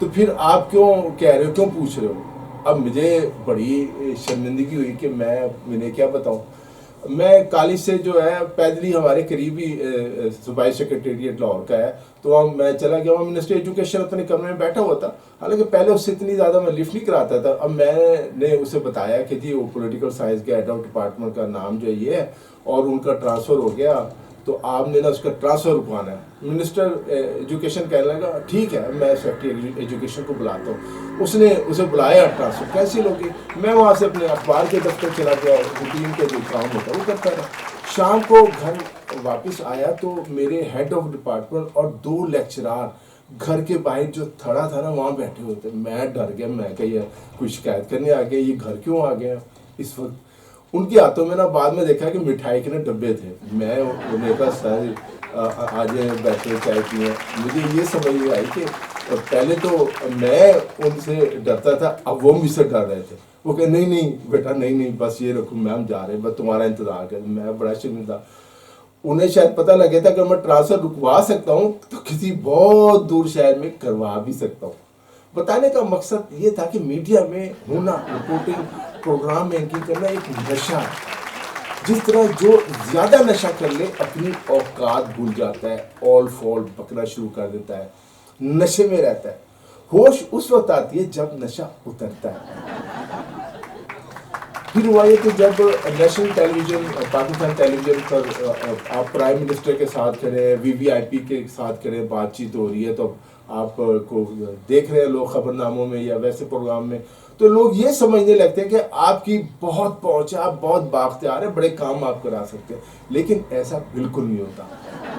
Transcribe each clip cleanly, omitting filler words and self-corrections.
تو پھر آپ کیوں کہہ رہے ہو, کیوں پوچھ رہے ہو؟ اب مجھے بڑی شرمندگی ہوئی کہ میں کیا بتاؤں. میں کالج سے جو ہے پیدل ہی, ہمارے قریبی صوبائی سیکریٹریٹ لاہور کا ہے, تو میں چلا گیا, وہاں منسٹر ایجوکیشن اپنے کمرے میں بیٹھا ہوا تھا. حالانکہ پہلے اس سے اتنی زیادہ میں لفٹ نہیں کراتا تھا. اب میں نے اسے بتایا کہ جی وہ پولیٹیکل سائنس کے ہیڈ آف ڈپارٹمنٹ کا نام جو ہے یہ ہے, اور ان کا ٹرانسفر ہو گیا, تو آپ نے نا اس کا ٹرانسفر رکوانا ہے. منسٹر ایجوکیشن کہنے لگا ٹھیک ہے میں سیکرٹری ایجوکیشن کو بلاتا ہوں. اس نے اسے بلایا, ٹرانسفر کیسی لوگی. میں وہاں سے اپنے اخبار کے دفتر چلا گیا, روٹین کے جو کام ہوتا ہے وہ کرتا رہا. شام کو گھر واپس آیا تو میرے ہیڈ آف ڈپارٹمنٹ اور 2 لیکچرار گھر کے باہر جو تھڑا تھا نا وہاں بیٹھے ہوئے تھے. میں ڈر گیا, میں کہ یہ کوئی شکایت کرنے آ گیا, یہ گھر کیوں آ گیا اس وقت. ان کے ہاتھوں میں نا بعد میں دیکھا کہ مٹھائی کے نا ڈبے تھے. میں انہیں کہا سر آج بیٹھے چائے پیے. مجھے یہ سمجھ نہیں آئی کہ پہلے تو میں ان سے ڈرتا تھا, اب وہ مجھ سے ڈر رہے تھے. وہ کہ نہیں بیٹا نہیں بس یہ رکھو, میم جا رہے ہیں, بس تمہارا انتظار کر. میں بڑا شرمندہ. انہیں شاید پتہ لگے تھا کہ میں ٹرانسفر رکوا سکتا ہوں تو کسی بہت دور شہر میں کروا بھی سکتا ہوں. بتانے کا مقصد یہ تھا کہ میڈیا میں ہونا, رپورٹنگ, پروگرام اینکرنگ کرنا ایک نشہ ہے. جس طرح جو زیادہ نشہ کر لے اپنی اوقات بھول جاتا ہے, اول فول پکنا شروع کر دیتا ہے, نشے میں رہتا ہے. ہوش اس وقت آتی ہے جب نشہ اترتا ہے. پھر ہوا یہ کہ جب نیشنل ٹیلی ویژن, پاکستان ٹیلی ویژن پر آپ پرائم منسٹر کے ساتھ کھڑے ہیں, وی وی آئی پی کے ساتھ کھڑے ہیں, بات چیت ہو رہی ہے, تو آپ کو دیکھ رہے ہیں لوگ خبر ناموں میں یا ویسے پروگرام میں, تو لوگ یہ سمجھنے لگتے ہیں کہ آپ کی بہت پہنچ ہے, آپ بہت بااختیار ہیں, بڑے کام آپ کرا سکتے ہیں. لیکن ایسا بالکل نہیں ہوتا.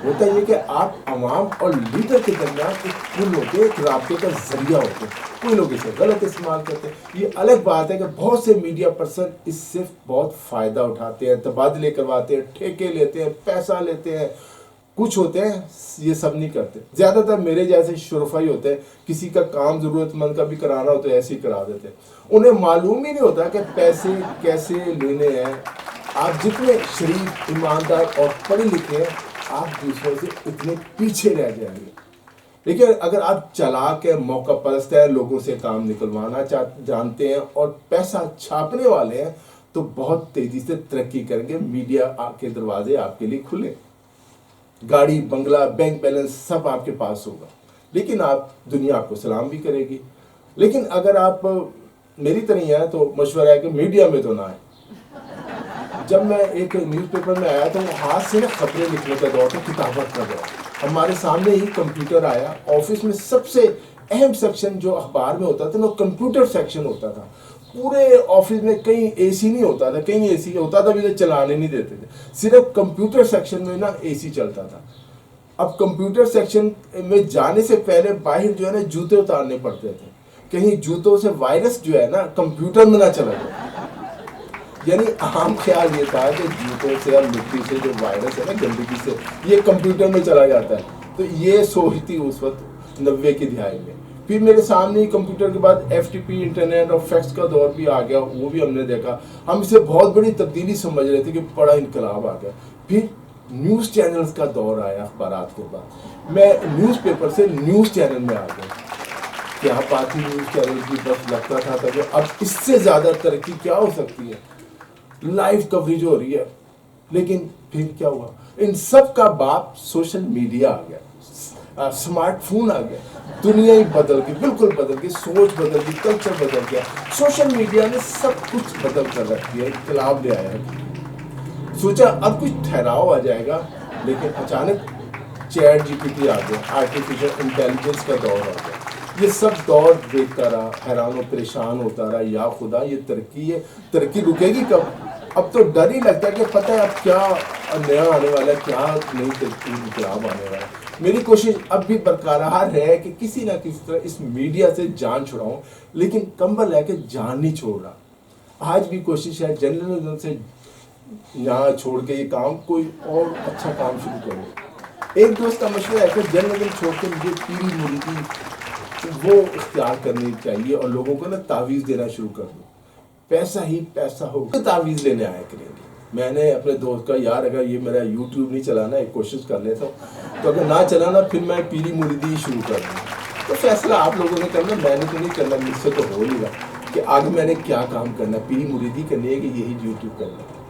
ہوتا یہ کہ آپ عوام اور لیڈر کے درمیان ایک پل ہوتے ہیں, ایک رابطے کا ذریعہ ہوتے ہیں. کوئی لوگ اسے غلط استعمال کرتے ہیں. یہ الگ بات ہے کہ بہت سے میڈیا پرسن اس سے بہت فائدہ اٹھاتے ہیں, تبادلے کرواتے ہیں, ٹھیکے لیتے ہیں, پیسہ لیتے ہیں. کچھ ہوتے ہیں یہ سب نہیں کرتے. زیادہ تر میرے جیسے شرفائی ہوتے ہیں, کسی کا کام ضرورت مند کا بھی کرانا ہو تو ایسے ہی کرا دیتے ہیں. انہیں معلوم ہی نہیں ہوتا کہ پیسے کیسے لینے ہیں. آپ جتنے شریف, ایماندار اور پڑھے لکھے ہیں, آپ دوسروں سے اتنے پیچھے رہ جائیں گے. لیکن اگر آپ چلاک ہیں, موقع پرست ہیں, لوگوں سے کام نکلوانا جانتے ہیں اور پیسہ چھاپنے والے ہیں, تو بہت تیزی سے ترقی کریں گے. میڈیا کے دروازے آپ کے لیے کھلے, گاڑی, بنگلہ, بینک بیلنس سب آپ کے پاس ہوگا. لیکن آپ دنیا آپ کو سلام بھی کرے گی. لیکن اگر آپ میری طرح ہیں تو مشورہ ہے کہ میڈیا میں تو نہ آئے. جب میں ایک نیوز پیپر میں آیا تو ہاتھ سے نا خبریں لکھنے کا دور تھا, کتابت کا دور. ہمارے سامنے ہی کمپیوٹر آیا. آفس میں سب سے اہم سیکشن جو اخبار میں ہوتا تھا وہ کمپیوٹر سیکشن ہوتا تھا. پورے آفس میں کہیں اے سی نہیں ہوتا تھا, کہیں اے سی ہوتا تھا بھی تو چلانے نہیں دیتے تھے. صرف کمپیوٹر سیکشن میں نا اے سی چلتا تھا. اب کمپیوٹر سیکشن میں جانے سے پہلے باہر جو ہے نا جوتے اتارنے پڑتے تھے, کہیں جوتوں سے وائرس جو ہے نا کمپیوٹر میں نہ چلا جائے. یعنی عام خیال یہ تھا کہ جوتوں سے اور مٹی سے جو وائرس ہے نا, گندگی سے, یہ کمپیوٹر میں چلا جاتا ہے. تو یہ سوچ تھی اس وقت 90 کی دہائی میں. پھر میرے سامنے ہی کمپیوٹر کے بعد ایف ٹی پی, انٹرنیٹ اور فیکس کا دور بھی آ گیا. وہ بھی ہم نے دیکھا. ہم اسے بہت بڑی تبدیلی سمجھ رہے تھے کہ بڑا انقلاب آ گیا. پھر نیوز چینلز کا دور آیا. اخبارات کے بعد میں نیوز پیپر سے نیوز چینل میں آ گیا. کیا بات ہی نیوز چینل کی, بس لگتا تھا کہ اب اس سے زیادہ ترقی کیا ہو سکتی ہے. لائیو کوریج ہو رہی ہے. لیکن پھر کیا ہوا, ان سب کا باپ سوشل میڈیا آ گیا, اسمارٹ فون آ گیا. دنیا ہی بدل گئی, بالکل بدل گئی, سوچ بدل گئی, کلچر بدل گیا. سوشل میڈیا نے سب کچھ بدل کر رکھ دیا, انقلاب لے آیا. سوچا اب کچھ ٹھہراؤ آ جائے گا, لیکن اچانک چیٹ جی پی ٹی آ گیا, آرٹیفیشل انٹیلیجنس کا دور آ گیا. یہ سب دور دیکھتا رہا, حیران و پریشان ہوتا رہا. یا خدا, یہ ترقی ہے, ترقی رکے گی کب؟ اب تو ڈر ہی لگتا ہے کہ پتہ ہے اب کیا نیا آنے والا ہے, کیا نئی ترقی, انقلاب آنے والا ہے. میری کوشش اب بھی برقرار ہے کہ کسی نہ کسی طرح اس میڈیا سے جان چھڑاؤں, لیکن کمبل ہے کہ جان نہیں چھوڑ رہا. آج بھی کوشش ہے جرنلزم سے یہاں چھوڑ کے یہ کام کوئی اور اچھا کام شروع کروں. ایک دوست کا مشورہ ہے کہ جرنلزم چھوڑ کے مجھے پیری مریدی وہ اختیار کرنی چاہیے اور لوگوں کو نا تعویذ دینا شروع کر دو. پیسہ ہی پیسہ ہو, تعویذ لینے آیا کریں گے. میں نے اپنے دوست کا, یار اگر یہ میرا یوٹیوب نہیں چلانا, ایک کوشش کر لیتا ہوں, تو اگر نہ چلانا پھر میں پیری مریدی شروع کر دوں. تو فیصلہ آپ لوگوں نے کرنا، میں نے تو نہیں کرنا، مجھ سے تو ہو نہیں رہا کہ آگے میں نے کیا کام کرنا، پیری مریدی کرنی ہے کہ یہی یوٹیوب کرنا ہے.